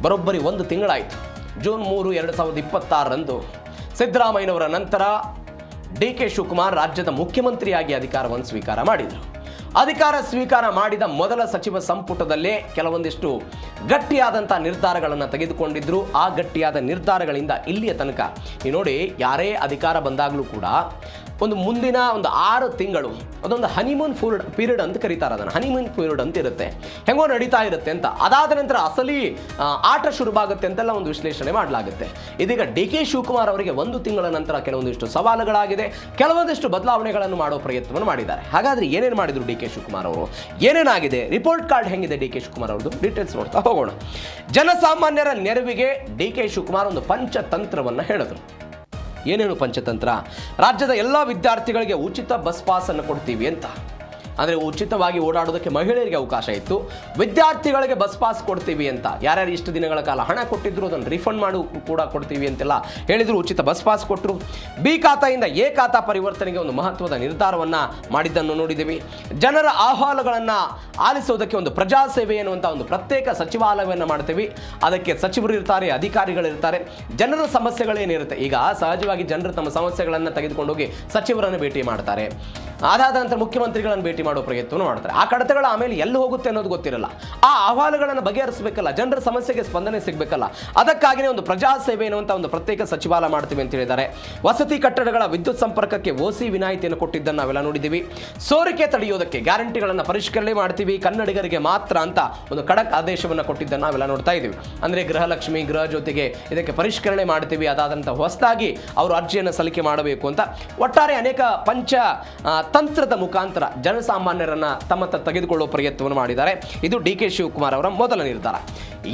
ಬರೋಬ್ಬರಿ 1 ತಿಂಗಳಾಯಿತು. ಜೂನ್ 3, 2026ರಂದು ಸಿದ್ದರಾಮಯ್ಯನವರ ನಂತರ DK ಶಿವಕುಮಾರ್ ರಾಜ್ಯದ ಮುಖ್ಯಮಂತ್ರಿಯಾಗಿ ಅಧಿಕಾರವನ್ನು ಸ್ವೀಕಾರ ಮಾಡಿದರು. ಅಧಿಕಾರ ಸ್ವೀಕಾರ ಮಾಡಿದ ಮೊದಲ ಸಚಿವ ಸಂಪುಟದಲ್ಲೇ ಕೆಲವೊಂದಿಷ್ಟು ಗಟ್ಟಿಯಾದಂಥ ನಿರ್ಧಾರಗಳನ್ನು ತೆಗೆದುಕೊಂಡಿದ್ರು. ಆ ಗಟ್ಟಿಯಾದ ನಿರ್ಧಾರಗಳಿಂದ ಇಲ್ಲಿಯ ತನಕ ಈ ನೋಡಿ, ಯಾರೇ ಅಧಿಕಾರ ಬಂದಾಗಲೂ ಕೂಡ ಮುಂದಿನ 6 ತಿಂಗಳು ಅದೊಂದು ಹನಿಮೂನ್ ಪೀರಿಯಡ್ ಅಂತ ಕರೀತಾರೆ. ಅದನ್ನು ಹನಿಮೂನ್ ಪೀರಿಯಡ್ ಅಂತ ಇರುತ್ತೆ, ಹೆಂಗೋ ನಡೀತಾ ಇರುತ್ತೆ ಅಂತ. ಅದಾದ ನಂತರ ಅಸಲಿ ಆಟ ಶುರುವಾಗುತ್ತೆ ಅಂತೆಲ್ಲ ಒಂದು ವಿಶ್ಲೇಷಣೆ ಮಾಡಲಾಗುತ್ತೆ. ಇದೀಗ DK ಶಿವಕುಮಾರ್ ಅವರಿಗೆ 1 ತಿಂಗಳ ನಂತರ ಕೆಲವೊಂದಿಷ್ಟು ಸವಾಲುಗಳಾಗಿದೆ, ಕೆಲವೊಂದಿಷ್ಟು ಬದಲಾವಣೆಗಳನ್ನು ಮಾಡೋ ಪ್ರಯತ್ನವನ್ನು ಮಾಡಿದ್ದಾರೆ. ಹಾಗಾದ್ರೆ ಏನೇನು ಮಾಡಿದ್ರು DK ಶಿವಕುಮಾರ್ ಅವರು, ಏನೇನಾಗಿದೆ, ರಿಪೋರ್ಟ್ ಕಾರ್ಡ್ ಹೆಂಗಿದೆ DK ಶಿವಕುಮಾರ್ ಅವ್ರದ್ದು, ಡೀಟೇಲ್ಸ್ ನೋಡ್ತಾ ಹೋಗೋಣ. ಜನಸಾಮಾನ್ಯರ ನೆರವಿಗೆ DK ಶಿವಕುಮಾರ್ ಒಂದು ಪಂಚತಂತ್ರವನ್ನು ಹೇಳಿದ್ರು. ಏನೇನು ಪಂಚತಂತ್ರ? ರಾಜ್ಯದ ಎಲ್ಲ ವಿದ್ಯಾರ್ಥಿಗಳಿಗೆ ಉಚಿತ ಬಸ್ ಪಾಸ್ ಅನ್ನು ಕೊಡ್ತೀವಿ ಅಂತ. ಅಂದರೆ ಉಚಿತವಾಗಿ ಓಡಾಡೋದಕ್ಕೆ ಮಹಿಳೆಯರಿಗೆ ಅವಕಾಶ ಇತ್ತು, ವಿದ್ಯಾರ್ಥಿಗಳಿಗೆ ಬಸ್ ಪಾಸ್ ಕೊಡ್ತೀವಿ ಅಂತ. ಯಾರ್ಯಾರು ಇಷ್ಟು ದಿನಗಳ ಕಾಲ ಹಣ ಕೊಟ್ಟಿದ್ರು ಅದನ್ನು ರಿಫಂಡ್ ಮಾಡು ಕೂಡ ಕೊಡ್ತೀವಿ ಅಂತೆಲ್ಲ ಹೇಳಿದ್ರು. ಉಚಿತ ಬಸ್ ಪಾಸ್ ಕೊಟ್ಟರು. B ಖಾತಾಯಿಂದ A ಖಾತಾ ಪರಿವರ್ತನೆಗೆ ಒಂದು ಮಹತ್ವದ ನಿರ್ಧಾರವನ್ನು ಮಾಡಿದ್ದನ್ನು ನೋಡಿದ್ದೀವಿ. ಜನರ ಅಹವಾಲುಗಳನ್ನು ಆಲಿಸೋದಕ್ಕೆ ಒಂದು ಪ್ರಜಾಸೇವೆ ಎನ್ನುವಂಥ ಒಂದು ಪ್ರತ್ಯೇಕ ಸಚಿವಾಲಯವನ್ನು ಮಾಡ್ತೀವಿ. ಅದಕ್ಕೆ ಸಚಿವರು ಇರ್ತಾರೆ, ಅಧಿಕಾರಿಗಳಿರ್ತಾರೆ. ಜನರ ಸಮಸ್ಯೆಗಳೇನಿರುತ್ತೆ, ಈಗ ಸಹಜವಾಗಿ ಜನರು ತಮ್ಮ ಸಮಸ್ಯೆಗಳನ್ನು ತೆಗೆದುಕೊಂಡು ಹೋಗಿ ಸಚಿವರನ್ನು ಭೇಟಿ ಮಾಡ್ತಾರೆ. ಅದಾದ ನಂತರ ಮುಖ್ಯಮಂತ್ರಿಗಳನ್ನು ಭೇಟಿ ಮಾಡೋ ಪ್ರಯತ್ನವನ್ನು ಮಾಡ್ತಾರೆ. ಆ ಕಡತಗಳ ಆಮೇಲೆ ಎಲ್ಲಿ ಹೋಗುತ್ತೆ ಅನ್ನೋದು ಗೊತ್ತಿರಲ್ಲ. ಆ ಅಹವಾಲುಗಳನ್ನು ಬಗೆಹರಿಸಬೇಕಲ್ಲ, ಜನರ ಸಮಸ್ಯೆಗೆ ಸ್ಪಂದನೆ ಸಿಗಬೇಕಲ್ಲ. ಅದಕ್ಕಾಗಿಯೇ ಒಂದು ಪ್ರಜಾಸೇವೆ ಎನ್ನುವಂಥ ಒಂದು ಪ್ರತ್ಯೇಕ ಸಚಿವಾಲಯ ಮಾಡ್ತೀವಿ ಅಂತ ಹೇಳಿದ್ದಾರೆ. ವಸತಿ ಕಟ್ಟಡಗಳ ವಿದ್ಯುತ್ ಸಂಪರ್ಕಕ್ಕೆ OC ವಿನಾಯಿತಿಯನ್ನು ಕೊಟ್ಟಿದ್ದನ್ನು ನಾವೆಲ್ಲ ನೋಡಿದ್ದೀವಿ. ಸೋರಿಕೆ ತಡೆಯೋದಕ್ಕೆ ಗ್ಯಾರಂಟಿಗಳನ್ನು ಪರಿಷ್ಕರಣೆ ಮಾಡ್ತೀವಿ, ಕನ್ನಡಿಗರಿಗೆ ಮಾತ್ರ ಅಂತ ಒಂದು ಖಡಕ್ ಆದೇಶವನ್ನು ಕೊಟ್ಟಿದ್ದನ್ನು ನಾವೆಲ್ಲ ನೋಡ್ತಾ ಇದ್ದೀವಿ. ಅಂದರೆ ಗೃಹಲಕ್ಷ್ಮಿ, ಗೃಹ ಜೊತೆಗೆ ಇದಕ್ಕೆ ಪರಿಷ್ಕರಣೆ ಮಾಡ್ತೀವಿ. ಅದಾದಂಥ ಹೊಸದಾಗಿ ಅವರು ಅರ್ಜಿಯನ್ನು ಸಲ್ಲಿಕೆ ಮಾಡಬೇಕು ಅಂತ ಒಟ್ಟಾರೆ ಅನೇಕ ಪಂಚ ತಂತ್ರದ ಮುಖಾಂತರ ಜನಸಾಮಾನ್ಯರನ್ನ ತಮ್ಮತ್ತ ತೆಗೆದುಕೊಳ್ಳುವ ಪ್ರಯತ್ನವನ್ನು ಮಾಡಿದ್ದಾರೆ. ಇದು DK ಶಿವಕುಮಾರ್ ಅವರ ಮೊದಲ ನಿರ್ಧಾರ.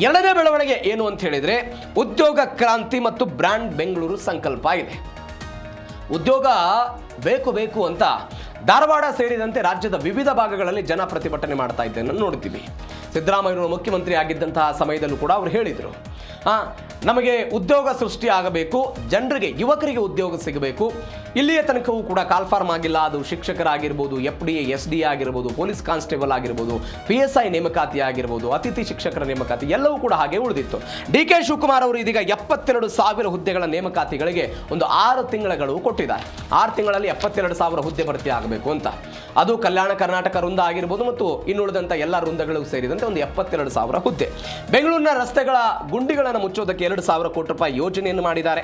ಎರಡನೇ ಬೆಳವಣಿಗೆ ಏನು ಅಂತ ಹೇಳಿದ್ರೆ, ಉದ್ಯೋಗ ಕ್ರಾಂತಿ ಮತ್ತು ಬ್ರ್ಯಾಂಡ್ ಬೆಂಗಳೂರು ಸಂಕಲ್ಪ ಇದೆ. ಉದ್ಯೋಗ ಬೇಕು ಅಂತ ಧಾರವಾಡ ಸೇರಿದಂತೆ ರಾಜ್ಯದ ವಿವಿಧ ಭಾಗಗಳಲ್ಲಿ ಜನ ಪ್ರತಿಭಟನೆ ಮಾಡ್ತಾ ಇದ್ದನ್ನು ನೋಡ್ತೀವಿ. ಸಿದ್ದರಾಮಯ್ಯನವರು ಮುಖ್ಯಮಂತ್ರಿ ಆಗಿದ್ದಂತಹ ಸಮಯದಲ್ಲೂ ಕೂಡ ಅವರು ಹೇಳಿದರು, ನಮಗೆ ಉದ್ಯೋಗ ಸೃಷ್ಟಿ ಆಗಬೇಕು, ಜನರಿಗೆ, ಯುವಕರಿಗೆ ಉದ್ಯೋಗ ಸಿಗಬೇಕು. ಇಲ್ಲಿಯ ತನಕವೂ ಕೂಡ ಕಾಲ್ಫಾರ್ಮ್ ಆಗಿಲ್ಲ. ಅದು ಶಿಕ್ಷಕರಾಗಿರ್ಬೋದು, FDA, SDA ಆಗಿರ್ಬೋದು, ಪೊಲೀಸ್ ಕಾನ್ಸ್ಟೇಬಲ್ ಆಗಿರ್ಬೋದು, PSI ನೇಮಕಾತಿ ಆಗಿರ್ಬೋದು, ಅತಿಥಿ ಶಿಕ್ಷಕರ ನೇಮಕಾತಿ ಎಲ್ಲವೂ ಕೂಡ ಹಾಗೆ ಉಳಿದಿತ್ತು. DK ಶಿವಕುಮಾರ್ ಅವರು ಇದೀಗ 72,000 ಹುದ್ದೆಗಳ ನೇಮಕಾತಿಗಳಿಗೆ ಒಂದು 6 ತಿಂಗಳ ಗಡುವು ಕೊಟ್ಟಿದ್ದಾರೆ. 6 ತಿಂಗಳಲ್ಲಿ 72,000 ಹುದ್ದೆ ಭರ್ತಿ ಆಗಬೇಕು ಅಂತ. ಅದು ಕಲ್ಯಾಣ ಕರ್ನಾಟಕ ವೃಂದ ಆಗಿರ್ಬೋದು ಮತ್ತು ಇನ್ನುಳಿದಂಥ ಎಲ್ಲ ವೃಂದಗಳು ಸೇರಿದಂತೆ ಒಂದು 72,000 ಹುದ್ದೆ. ಬೆಂಗಳೂರಿನ ರಸ್ತೆಗಳ ಗುಂಡಿಗಳನ್ನು ಮುಚ್ಚೋದಕ್ಕೆ 2,000 ಕೋಟಿ ರೂಪಾಯಿ ಯೋಜನೆಯನ್ನು ಮಾಡಿದ್ದಾರೆ.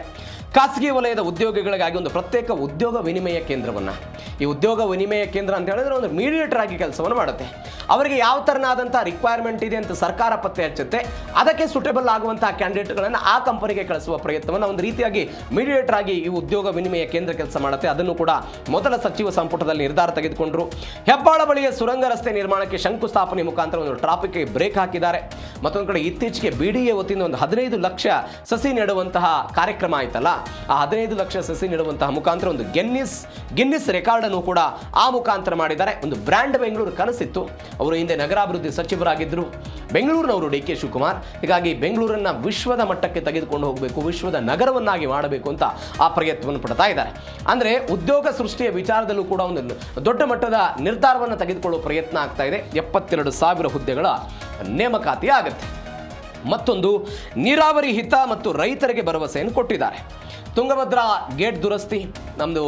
ಖಾಸಗಿ ವಲಯದ ಉದ್ಯೋಗಿಗಳಿಗಾಗಿ ಒಂದು ಪ್ರತ್ಯೇಕ ಉದ್ಯೋಗ ವಿನಿಮಯ ಕೇಂದ್ರವನ್ನು, ಈ ಉದ್ಯೋಗ ವಿನಿಮಯ ಕೇಂದ್ರ ಅಂತ ಹೇಳಿದ್ರೆ ಒಂದು ಮೀಡಿಯೇಟರ್ ಆಗಿ ಕೆಲಸವನ್ನು ಮಾಡುತ್ತೆ. ಅವರಿಗೆ ಯಾವ ಥರನಾದಂಥ ರಿಕ್ವೈರ್ಮೆಂಟ್ ಇದೆ ಅಂತ ಸರ್ಕಾರ ಪತ್ತೆ ಹಚ್ಚುತ್ತೆ. ಅದಕ್ಕೆ ಸೂಟೇಬಲ್ ಆಗುವಂತಹ ಕ್ಯಾಂಡಿಡೇಟ್ಗಳನ್ನು ಆ ಕಂಪನಿಗೆ ಕಳಿಸುವ ಪ್ರಯತ್ನವನ್ನು ಒಂದು ರೀತಿಯಾಗಿ ಮೀಡಿಯೇಟರ್ ಆಗಿ ಈ ಉದ್ಯೋಗ ವಿನಿಮಯ ಕೇಂದ್ರ ಕೆಲಸ ಮಾಡುತ್ತೆ. ಅದನ್ನು ಕೂಡ ಮೊದಲ ಸಚಿವ ಸಂಪುಟದಲ್ಲಿ ನಿರ್ಧಾರ ತೆಗೆದುಕೊಂಡರು. ಹೆಬ್ಬಾಳ ಬಳಿಯ ಸುರಂಗ ರಸ್ತೆ ನಿರ್ಮಾಣಕ್ಕೆ ಶಂಕುಸ್ಥಾಪನೆ ಮುಖಾಂತರ ಒಂದು ಟ್ರಾಫಿಕ್ಗೆ ಬ್ರೇಕ್ ಹಾಕಿದ್ದಾರೆ. ಮತ್ತೊಂದು ಕಡೆ ಇತ್ತೀಚೆಗೆ BDA ವತಿಯಿಂದ ಒಂದು 15 ಲಕ್ಷ ಸಸಿ ನೆಡುವಂತಹ ಕಾರ್ಯಕ್ರಮ ಆಯ್ತಲ್ಲ, ಆ 15 ಲಕ್ಷ ಸಸಿ ನೆಡುವಂತಹ ಮುಖಾಂತರ ಒಂದು ಗಿನ್ನಿಸ್ ರೆಕಾರ್ಡ್ ಅನ್ನು ಕೂಡ ಆ ಮುಖಾಂತರ ಮಾಡಿದ್ದಾರೆ. ಒಂದು ಬ್ರ್ಯಾಂಡ್ ಬೆಂಗಳೂರು ಕನಸಿತ್ತು. ಅವರು ಹಿಂದೆ ನಗರಾಭಿವೃದ್ಧಿ ಸಚಿವರಾಗಿದ್ದರು ಬೆಂಗಳೂರಿನವರು DK ಶಿವಕುಮಾರ್. ಹೀಗಾಗಿ ಬೆಂಗಳೂರನ್ನ ವಿಶ್ವದ ಮಟ್ಟಕ್ಕೆ ತೆಗೆದುಕೊಂಡು ಹೋಗಬೇಕು, ವಿಶ್ವದ ನಗರವನ್ನಾಗಿ ಮಾಡಬೇಕು ಅಂತ ಆ ಪ್ರಯತ್ನವನ್ನು ಪಡ್ತಾ ಇದ್ದಾರೆ. ಅಂದರೆ ಉದ್ಯೋಗ ಸೃಷ್ಟಿಯ ವಿಚಾರದಲ್ಲೂ ಕೂಡ ಒಂದು ದೊಡ್ಡ ಮಟ್ಟದ ನಿರ್ಧಾರವನ್ನು ತೆಗೆದುಕೊಳ್ಳುವ ಪ್ರಯತ್ನ ಆಗ್ತಾ ಇದೆ. 72,000 ಹುದ್ದೆಗಳ ನೇಮಕಾತಿ ಆಗುತ್ತೆ. ಮತ್ತೊಂದು, ನೀರಾವರಿ ಹಿತ ಮತ್ತು ರೈತರಿಗೆ ಭರವಸೆಯನ್ನು ಕೊಟ್ಟಿದ್ದಾರೆ. ತುಂಗಭದ್ರಾ ಗೇಟ್ ದುರಸ್ತಿ, ನಮ್ಮದು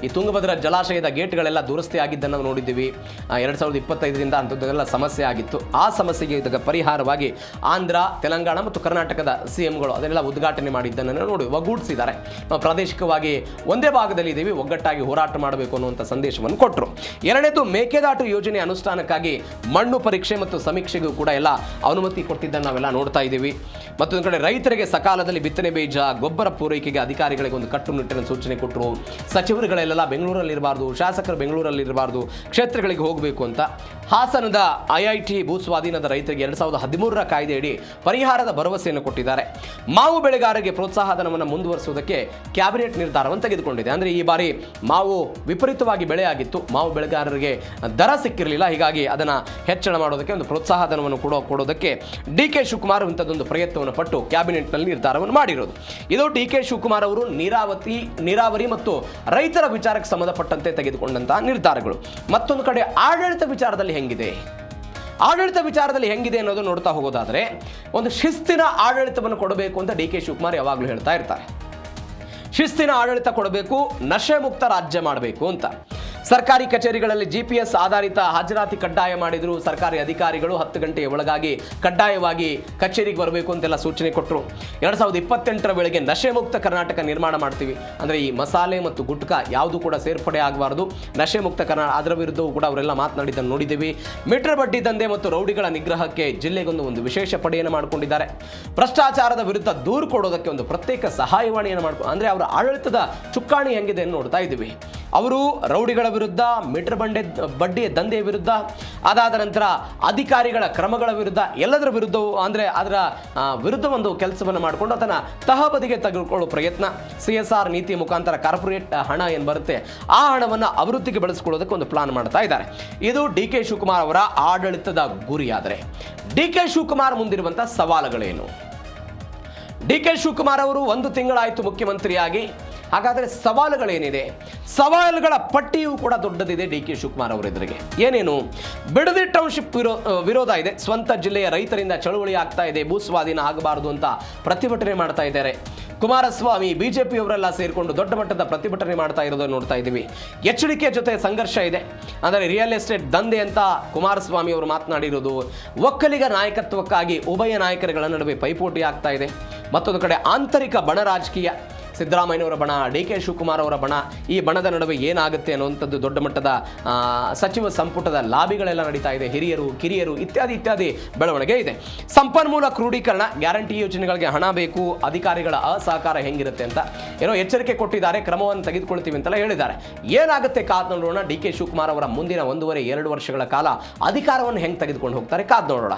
ಈ ತುಂಗಭದ್ರಾ ಜಲಾಶಯದ ಗೇಟ್ಗಳೆಲ್ಲ ದುರಸ್ತಿ ಆಗಿದ್ದನ್ನು ನಾವು ನೋಡಿದ್ದೀವಿ. 2025ರಿಂದ ಅಂಥದ್ದೆಲ್ಲ ಸಮಸ್ಯೆ ಆಗಿತ್ತು. ಆ ಸಮಸ್ಯೆಗೆ ಇದಕ್ಕೆ ಪರಿಹಾರವಾಗಿ ಆಂಧ್ರ, ತೆಲಂಗಾಣ ಮತ್ತು ಕರ್ನಾಟಕದ CMಗಳು ಅದನ್ನೆಲ್ಲ ಉದ್ಘಾಟನೆ ಮಾಡಿದ್ದನ್ನು ನೋಡಿ ಒಗ್ಗೂಡಿಸಿದ್ದಾರೆ. ನಾವು ಪ್ರಾದೇಶಿಕವಾಗಿ ಒಂದೇ ಭಾಗದಲ್ಲಿ ಇದ್ದೀವಿ, ಒಗ್ಗಟ್ಟಾಗಿ ಹೋರಾಟ ಮಾಡಬೇಕು ಅನ್ನುವಂಥ ಸಂದೇಶವನ್ನು ಕೊಟ್ಟರು. ಎರಡನೇದು, ಮೇಕೆದಾಟು ಯೋಜನೆ ಅನುಷ್ಠಾನಕ್ಕಾಗಿ ಮಣ್ಣು ಪರೀಕ್ಷೆ ಮತ್ತು ಸಮೀಕ್ಷೆಗೂ ಕೂಡ ಎಲ್ಲ ಅನುಮತಿ ಕೊಟ್ಟಿದ್ದನ್ನು ನಾವೆಲ್ಲ ನೋಡ್ತಾ ಇದ್ದೀವಿ. ಮತ್ತೊಂದು ಕಡೆ ರೈತರಿಗೆ ಸಕಾಲದಲ್ಲಿ ಬಿತ್ತನೆ ಬೀಜ, ಗೊಬ್ಬರ ಪೂರೈಕೆಗೆ ಅಧಿಕಾರಿಗಳಿಗೆ ಒಂದು ಕಟ್ಟುನಿಟ್ಟಿನ ಸೂಚನೆ ಕೊಟ್ಟರು. ಸಚಿವರುಗಳೆಲ್ಲ ಬೆಂಗಳೂರಲ್ಲಿರಬಾರ್ದು, ಶಾಸಕರು ಬೆಂಗಳೂರಲ್ಲಿರಬಾರ್ದು, ಕ್ಷೇತ್ರಗಳಿಗೆ ಹೋಗಬೇಕು ಅಂತ. ಹಾಸನದ IIT ಭೂ ಸ್ವಾಧೀನದ ರೈತರಿಗೆ 2013ರ ಕಾಯ್ದೆಯಡಿ ಪರಿಹಾರದ ಭರವಸೆಯನ್ನು ಕೊಟ್ಟಿದ್ದಾರೆ. ಮಾವು ಬೆಳೆಗಾರರಿಗೆ ಪ್ರೋತ್ಸಾಹಧನವನ್ನು ಮುಂದುವರಿಸುವುದಕ್ಕೆ ಕ್ಯಾಬಿನೆಟ್ ನಿರ್ಧಾರವನ್ನು ತೆಗೆದುಕೊಂಡಿದೆ. ಅಂದರೆ ಈ ಬಾರಿ ಮಾವು ವಿಪರೀತವಾಗಿ ಬೆಳೆ ಆಗಿತ್ತು, ಮಾವು ಬೆಳೆಗಾರರಿಗೆ ದರ ಸಿಕ್ಕಿರಲಿಲ್ಲ. ಹೀಗಾಗಿ ಅದನ್ನು ಹೆಚ್ಚಳ ಮಾಡೋದಕ್ಕೆ ಒಂದು ಪ್ರೋತ್ಸಾಹಧನವನ್ನು ಕೊಡೋದಕ್ಕೆ DK ಶಿವಕುಮಾರ್ ಇಂಥದ್ದೊಂದು ಪ್ರಯತ್ನವನ್ನು ಪಟ್ಟು ಕ್ಯಾಬಿನೆಟ್ನಲ್ಲಿ ನಿರ್ಧಾರವನ್ನು ಮಾಡಿರೋದು. ಇದು DK ಶಿವಕುಮಾರ್ ಅವರು ನೀರಾವರಿ ಮತ್ತು ರೈತರ ವಿಚಾರಕ್ಕೆ ಸಂಬಂಧಪಟ್ಟಂತೆ ತೆಗೆದುಕೊಂಡಂತಹ ನಿರ್ಧಾರಗಳು. ಮತ್ತೊಂದು ಕಡೆ ಆಡಳಿತ ವಿಚಾರದಲ್ಲಿ ಹೆಂಗಿದೆ? ಆಡಳಿತ ವಿಚಾರದಲ್ಲಿ ಹೆಂಗಿದೆ ಅನ್ನೋದು ನೋಡ್ತಾ ಹೋಗೋದಾದರೆ ಒಂದು ಶಿಸ್ತಿನ ಆಡಳಿತವನ್ನು ಕೊಡಬೇಕು ಅಂತ ಡಿ ಕೆ ಶಿವಕುಮಾರ್ ಯಾವಾಗಲೂ ಹೇಳ್ತಾ ಇರ್ತಾರೆ. ಶಿಸ್ತಿನ ಆಡಳಿತ ಕೊಡಬೇಕು, ನಶೆ ಮುಕ್ತ ರಾಜ್ಯ ಮಾಡಬೇಕು ಅಂತ. ಸರ್ಕಾರಿ ಕಚೇರಿಗಳಲ್ಲಿ GPS ಆಧಾರಿತ ಹಾಜರಾತಿ ಕಡ್ಡಾಯ ಮಾಡಿದ್ರು. ಸರ್ಕಾರಿ ಅಧಿಕಾರಿಗಳು 10 ಗಂಟೆಯ ಒಳಗಾಗಿ ಕಡ್ಡಾಯವಾಗಿ ಕಚೇರಿಗೆ ಬರಬೇಕು ಅಂತೆಲ್ಲ ಸೂಚನೆ ಕೊಟ್ಟರು. 2028ರ ವೇಳೆಗೆ ನಶೆ ಮುಕ್ತ ಕರ್ನಾಟಕ ನಿರ್ಮಾಣ ಮಾಡ್ತೀವಿ. ಅಂದರೆ ಈ ಮಸಾಲೆ ಮತ್ತು ಗುಟ್ಕಾ ಯಾವುದು ಕೂಡ ಸೇರ್ಪಡೆ ಆಗಬಾರ್ದು, ನಶೆ ಮುಕ್ತ ಕರ್ನಾಟಕ, ಅದರ ವಿರುದ್ಧವೂ ಕೂಡ ಅವರೆಲ್ಲ ಮಾತನಾಡಿದ್ದನ್ನು ನೋಡಿದ್ದೀವಿ. ಮೀಟರ್ ಬಡ್ಡಿ ದಂಧೆ ಮತ್ತು ರೌಡಿಗಳ ನಿಗ್ರಹಕ್ಕೆ ಜಿಲ್ಲೆಗೊಂದು ವಿಶೇಷ ಪಡೆಯನ್ನು ಮಾಡಿಕೊಂಡಿದ್ದಾರೆ. ಭ್ರಷ್ಟಾಚಾರದ ವಿರುದ್ಧ ದೂರು ಕೊಡೋದಕ್ಕೆ ಒಂದು ಪ್ರತ್ಯೇಕ ಸಹಾಯವಾಣಿಯನ್ನು ಮಾಡ್ಕೊಂಡು, ಅಂದರೆ ಅವರ ಆಡಳಿತದ ಚುಕ್ಕಾಣಿ ಹೆಂಗಿದೆ ಅಂತ ನೋಡ್ತಾ ಇದ್ದೀವಿ. ಅವರು ರೌಡಿಗಳ ವಿರುದ್ಧ, ಮೀಟರ್ ಬಡ್ಡಿ ದಂಧೆಯ ವಿರುದ್ಧ, ಅದಾದ ನಂತರ ಅಧಿಕಾರಿಗಳ ಕ್ರಮಗಳ ವಿರುದ್ಧ, ಎಲ್ಲದರ ವಿರುದ್ಧವೂ, ಅಂದರೆ ಅದರ ವಿರುದ್ಧ ಒಂದು ಕೆಲಸವನ್ನು ಮಾಡಿಕೊಂಡು ಅದನ್ನು ತಹಬದಿಗೆ ತೆಗೆದುಕೊಳ್ಳೋ ಪ್ರಯತ್ನ. CSR ನೀತಿ ಮುಖಾಂತರ ಕಾರ್ಪೊರೇಟ್ ಹಣ ಏನು ಬರುತ್ತೆ ಆ ಹಣವನ್ನು ಅಭಿವೃದ್ಧಿಗೆ ಬಳಸಿಕೊಳ್ಳೋದಕ್ಕೆ ಒಂದು ಪ್ಲಾನ್ ಮಾಡ್ತಾ ಇದ್ದಾರೆ. ಇದು ಡಿ ಕೆ ಶಿವಕುಮಾರ್ ಅವರ ಆಡಳಿತದ ಗುರಿಯಾದರೆ, ಡಿ ಕೆ ಶಿವಕುಮಾರ್ ಮುಂದಿರುವಂಥ ಸವಾಲುಗಳೇನು? ಡಿ ಕೆ ಶಿವಕುಮಾರ್ ಅವರು 1 ತಿಂಗಳಾಯಿತು ಮುಖ್ಯಮಂತ್ರಿಯಾಗಿ. ಹಾಗಾದರೆ ಸವಾಲುಗಳೇನಿದೆ? ಸವಾಲುಗಳ ಪಟ್ಟಿಯೂ ಕೂಡ ದೊಡ್ಡದಿದೆ ಡಿ ಕೆ ಶಿವಕುಮಾರ್ ಅವರ ಎದುರಿಗೆ. ಏನೇನು? ಬಿಡದಿ ಟೌನ್ಶಿಪ್ ವಿರೋಧ ಇದೆ. ಸ್ವಂತ ಜಿಲ್ಲೆಯ ರೈತರಿಂದ ಚಳುವಳಿ ಆಗ್ತಾ ಇದೆ. ಭೂಸ್ವಾಧೀನ ಆಗಬಾರದು ಅಂತ ಪ್ರತಿಭಟನೆ ಮಾಡ್ತಾ ಇದ್ದಾರೆ. ಕುಮಾರಸ್ವಾಮಿ, ಬಿಜೆಪಿಯವರೆಲ್ಲ ಸೇರಿಕೊಂಡು ದೊಡ್ಡ ಮಟ್ಟದ ಪ್ರತಿಭಟನೆ ಮಾಡ್ತಾ ಇರೋದನ್ನು ನೋಡ್ತಾ ಇದ್ದೀವಿ. HDK ಜೊತೆ ಸಂಘರ್ಷ ಇದೆ. ಅಂದರೆ ರಿಯಲ್ ಎಸ್ಟೇಟ್ ದಂಧೆ ಅಂತ ಕುಮಾರಸ್ವಾಮಿ ಅವರು ಮಾತನಾಡಿರೋದು. ಒಕ್ಕಲಿಗ ನಾಯಕತ್ವಕ್ಕಾಗಿ ಉಭಯ ನಾಯಕರುಗಳ ನಡುವೆ ಪೈಪೋಟಿ ಆಗ್ತಾ ಇದೆ. ಮತ್ತೊಂದು ಕಡೆ ಆಂತರಿಕ ಬಣ ರಾಜಕೀಯ. ಸಿದ್ದರಾಮಯ್ಯನವರ ಬಣ, ಡಿ ಕೆ ಶಿವಕುಮಾರ್ ಅವರ ಬಣ, ಈ ಬಣದ ನಡುವೆ ಏನಾಗುತ್ತೆ ಅನ್ನುವಂಥದ್ದು ದೊಡ್ಡ ಮಟ್ಟದ ಸಚಿವ ಸಂಪುಟದ ಲಾಬಿಗಳೆಲ್ಲ ನಡೀತಾ ಇದೆ. ಹಿರಿಯರು, ಕಿರಿಯರು ಇತ್ಯಾದಿ ಬೆಳವಣಿಗೆ ಇದೆ. ಸಂಪನ್ಮೂಲ ಕ್ರೋಢೀಕರಣ, ಗ್ಯಾರಂಟಿ ಯೋಜನೆಗಳಿಗೆ ಹಣ ಬೇಕು, ಅಧಿಕಾರಿಗಳ ಅಸಹಕಾರ ಹೆಂಗಿರುತ್ತೆ ಅಂತ ಏನೋ ಎಚ್ಚರಿಕೆ ಕೊಟ್ಟಿದ್ದಾರೆ. ಕ್ರಮವನ್ನು ತೆಗೆದುಕೊಳ್ತೀವಿ ಅಂತೆಲ್ಲ ಹೇಳಿದ್ದಾರೆ. ಏನಾಗುತ್ತೆ ಕಾದ್ ನೋಡೋಣ. ಡಿ ಕೆ ಶಿವಕುಮಾರ್ ಅವರ ಮುಂದಿನ 1.5-2 ವರ್ಷಗಳ ಕಾಲ ಅಧಿಕಾರವನ್ನು ಹೆಂಗೆ ತೆಗೆದುಕೊಂಡು ಹೋಗ್ತಾರೆ ಕಾದ್ ನೋಡೋಣ.